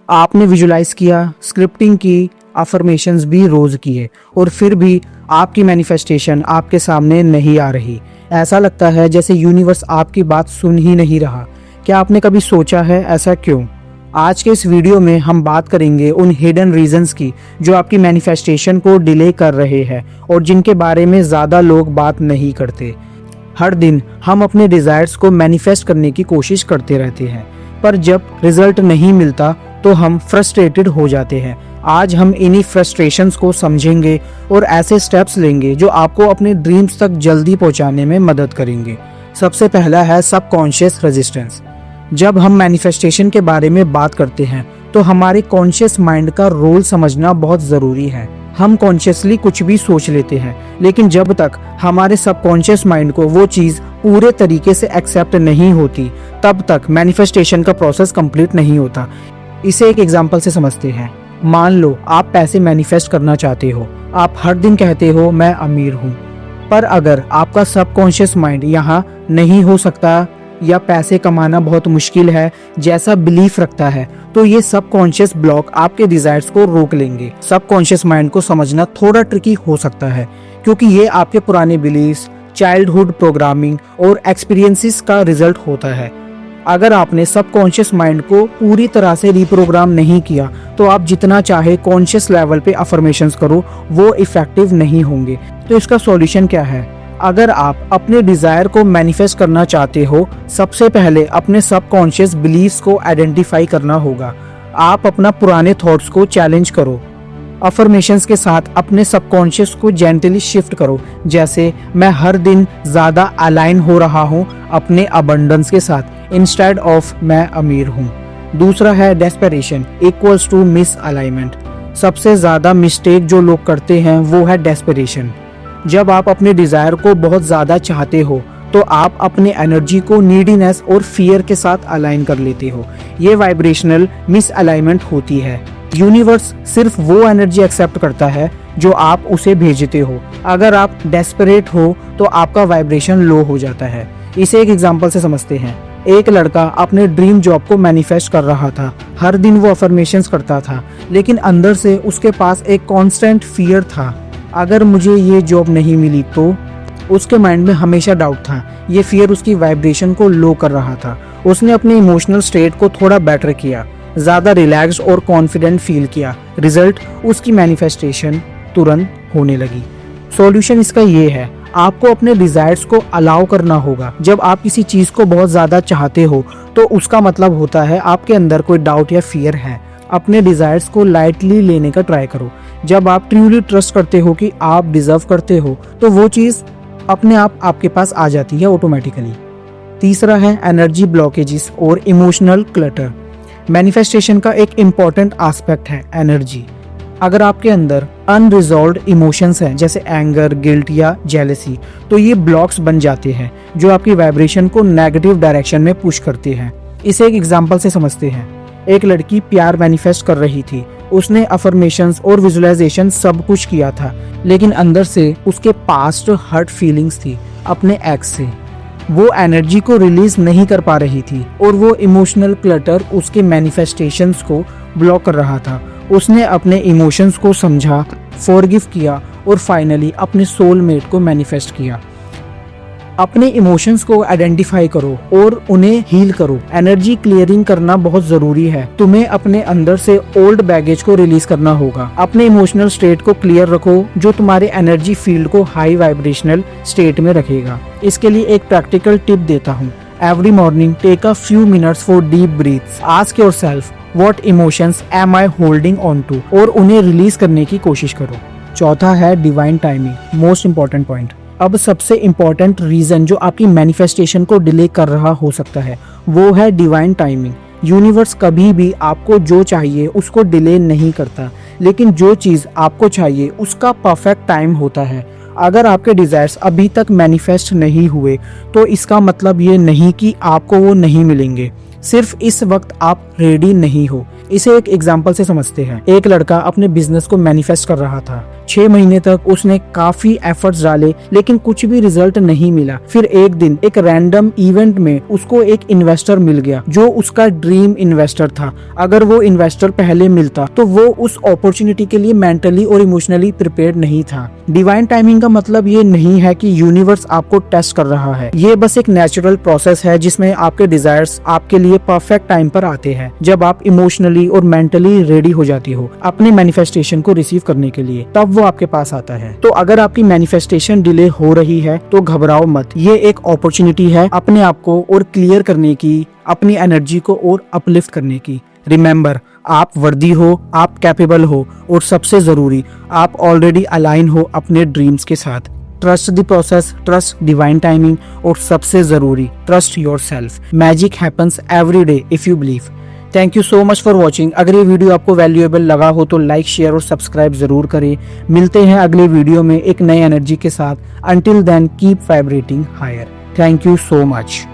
आपने विजुलाइज किया, स्क्रिप्टिंग की, अफर्मेशंस भी रोज किए और फिर भी आपकी मैनिफेस्टेशन आपके सामने नहीं आ रही। ऐसा लगता है जैसे यूनिवर्स आपकी बात सुन ही नहीं रहा। क्या आपने कभी सोचा है ऐसा क्यों? आज के इस वीडियो में हम बात करेंगे उन हिडन रीजंस की जो आपकी मैनिफेस्टेशन को डिले कर रहे हैं और जिनके बारे में ज़्यादा लोग बात नहीं करते। हर दिन हम अपने डिज़ायर्स को मैनिफेस्ट करने की कोशिश करते रहते हैं, पर जब रिजल्ट नहीं मिलता तो हम फ्रस्ट्रेटेड हो जाते हैं। आज हम इन्हीं फ्रस्ट्रेशंस को समझेंगे और ऐसे स्टेप्स लेंगे जो आपको अपने ड्रीम्स तक जल्दी पहुंचाने में मदद करेंगे। सबसे पहला है सबकॉन्शियस रेजिस्टेंस। जब हम मैनिफेस्टेशन के बारे में बात करते हैं तो हमारे कॉन्शियस माइंड का रोल समझना बहुत ज़रूरी है। हम कॉन्शियसली कुछ भी सोच लेते हैं, लेकिन जब तक हमारे सबकॉन्शियस माइंड को वो चीज़ पूरे तरीके से एक्सेप्ट नहीं होती, तब तक मैनिफेस्टेशन का प्रोसेस कंप्लीट नहीं होता। इसे एक एग्जांपल से समझते हैं। मान लो आप पैसे मैनिफेस्ट करना चाहते हो। आप हर दिन कहते हो मैं अमीर हूँ, पर अगर आपका सबकॉन्शियस माइंड यहाँ नहीं हो सकता या पैसे कमाना बहुत मुश्किल है जैसा बिलीफ रखता है, तो ये सबकॉन्शियस ब्लॉक आपके डिजायर्स को रोक लेंगे। सबकॉन्शियस माइंड को समझना थोड़ा ट्रिकी हो सकता है क्योंकि ये आपके पुराने बिलीफ्स, चाइल्डहुड प्रोग्रामिंग और एक्सपीरियंसेस का रिजल्ट होता है। अगर आपने सबकॉन्शियस माइंड को पूरी तरह से रिप्रोग्राम नहीं किया तो आप जितना चाहे कॉन्शियस लेवल पे अफर्मेशंस करो, वो इफेक्टिव नहीं होंगे। तो इसका सॉल्यूशन क्या है? अगर आप अपने डिजायर को मैनिफेस्ट करना चाहते हो, सबसे पहले अपने सबकॉन्शियस बिलीफ्स को आइडेंटिफाई करना होगा। आप अपना पुराने थॉट्स को चैलेंज करो। अफर्मेशंस के साथ अपने सबकॉन्शियस को जेंटली शिफ्ट करो, जैसे मैं हर दिन ज़्यादा अलाइन हो रहा हूँ अपने अबंडेंस के साथ इंस्टेड ऑफ मैं अमीर हूँ। दूसरा है desperation equals to misalignment. सबसे ज़्यादा मिस्टेक जो लोग करते हैं वो है डेस्परेशन। जब आप अपने डिज़ायर को बहुत ज़्यादा चाहते हो तो आप अपने एनर्जी को नीडीनेस और फियर के साथ अलाइन कर लेते हो। ये वाइब्रेशनल मिस अलाइनमेंट होती है। यूनिवर्स सिर्फ वो एनर्जी एक्सेप्ट करता है जो आप उसे भेजते हो। अगर आप डेस्परेट हो तो आपका वाइब्रेशन लो हो जाता है। इसे एक एग्जांपल से समझते हैं। एक लड़का अपने ड्रीम जॉब को मैनिफेस्ट कर रहा था। हर दिन वो अफर्मेशंस करता था, लेकिन अंदर से उसके पास एक कांस्टेंट फियर था। अगर मुझे ये जॉब नहीं मिली तो उसके माइंड में हमेशा डाउट था। ये फियर उसकी वाइब्रेशन को लो कर रहा था। उसने अपने इमोशनल स्टेट को थोड़ा बेटर किया, ज़्यादा रिलैक्स्ड और कॉन्फिडेंट फील किया। रिजल्ट, उसकी मैनिफेस्टेशन तुरंत होने लगी। सॉल्यूशन इसका ये है, आपको अपने डिजायर्स को अलाउ करना होगा। जब आप किसी चीज़ को बहुत ज़्यादा चाहते हो तो उसका मतलब होता है आपके अंदर कोई डाउट या फियर है। अपने डिजायर्स को लाइटली लेने का ट्राई करो। जब आप ट्रूली ट्रस्ट करते हो कि आप डिजर्व करते हो तो वो चीज़ अपने आप आपके पास आ जाती है ऑटोमेटिकली। तीसरा है एनर्जी ब्लॉकेजेस और इमोशनल क्लटर। मैनिफेस्टेशन का एक इम्पॉर्टेंट एस्पेक्ट है एनर्जी। अगर आपके अंदर अनरिजॉल्व्ड इमोशंस हैं जैसे एंगर, गिल्ट या जेलसी, तो ये ब्लॉक्स बन जाते हैं जो आपकी वाइब्रेशन को नेगेटिव डायरेक्शन में पुश करते हैं। इसे एक एग्जांपल से समझते हैं। एक लड़की प्यार मैनिफेस्ट कर रही थी। उसने अफर्मेशंस और विजुअलाइजेशन सब कुछ किया था, लेकिन अंदर से उसके पास्ट हर्ट फीलिंग्स थी अपने एक्स से। वो एनर्जी को रिलीज नहीं कर पा रही थी और वो इमोशनल क्लटर उसके मैनिफेस्टेशंस को ब्लॉक कर रहा था। उसने अपने इमोशंस को समझा, फॉरगिव किया और फाइनली अपने सोलमेट को मैनिफेस्ट किया। अपने इमोशंस को आइडेंटिफाई करो और उन्हें हील करो। एनर्जी क्लियरिंग करना बहुत जरूरी है। तुम्हें अपने अंदर से ओल्ड बैगेज को रिलीज करना होगा। अपने इमोशनल स्टेट को क्लियर रखो जो तुम्हारे एनर्जी फील्ड को हाई वाइब्रेशनल स्टेट में रखेगा। इसके लिए एक प्रैक्टिकल टिप देता हूँ। Every morning take a few minutes for deep breaths. Ask yourself what emotions am I holding on to और उन्हें रिलीज करने की कोशिश करो। चौथा है divine timing, most important point. अब सबसे इम्पॉर्टेंट रीजन जो आपकी मैनिफेस्टेशन को डिले कर रहा हो सकता है वो है डिवाइन टाइमिंग। यूनिवर्स कभी भी आपको जो चाहिए उसको डिले नहीं करता, लेकिन जो चीज़ आपको चाहिए उसका परफेक्ट टाइम होता है। अगर आपके डिज़ायर्स अभी तक मैनिफेस्ट नहीं हुए तो इसका मतलब ये नहीं कि आपको वो नहीं मिलेंगे, सिर्फ इस वक्त आप रेडी नहीं हो। इसे एक एग्जाम्पल से समझते हैं। एक लड़का अपने बिजनेस को मैनिफेस्ट कर रहा था, 6 महीने तक उसने काफी एफर्ट्स डाले लेकिन कुछ भी रिजल्ट नहीं मिला। फिर एक दिन एक रैंडम इवेंट में उसको एक इन्वेस्टर मिल गया जो उसका ड्रीम इन्वेस्टर था। अगर वो इन्वेस्टर पहले मिलता तो वो उस अपॉर्चुनिटी के लिए मेंटली और इमोशनली प्रिपेयर्ड नहीं था। डिवाइन टाइमिंग का मतलब ये नहीं है कि यूनिवर्स आपको टेस्ट कर रहा है, ये बस एक नेचुरल प्रोसेस है जिसमें आपके डिजायर्स आपके लिए परफेक्ट टाइम पर आते हैं, जब आप इमोशनली और मेंटली रेडी हो जाती हो अपने मैनिफेस्टेशन को रिसीव करने के लिए, तब वो आपके पास आता है। तो अगर आपकी मैनिफेस्टेशन डिले हो रही है तो घबराओ मत, ये एक अपॉर्चुनिटी है अपने आप को और क्लियर करने की, अपनी एनर्जी को और अपलिफ्ट करने की। रिमेम्बर, आप वर्दी हो, आप कैपेबल हो और सबसे जरूरी आप ऑलरेडी अलाइन हो अपने ड्रीम्स के साथ। Trust the process, trust divine timing और सबसे जरूरी trust yourself. Magic happens every day if you believe. Thank you so much for watching. अगर ये वीडियो आपको वैल्यूएबल लगा हो तो लाइक, शेयर और सब्सक्राइब जरूर करें। मिलते हैं अगले वीडियो में एक नई एनर्जी के साथ। Until then keep vibrating higher. Thank you so much.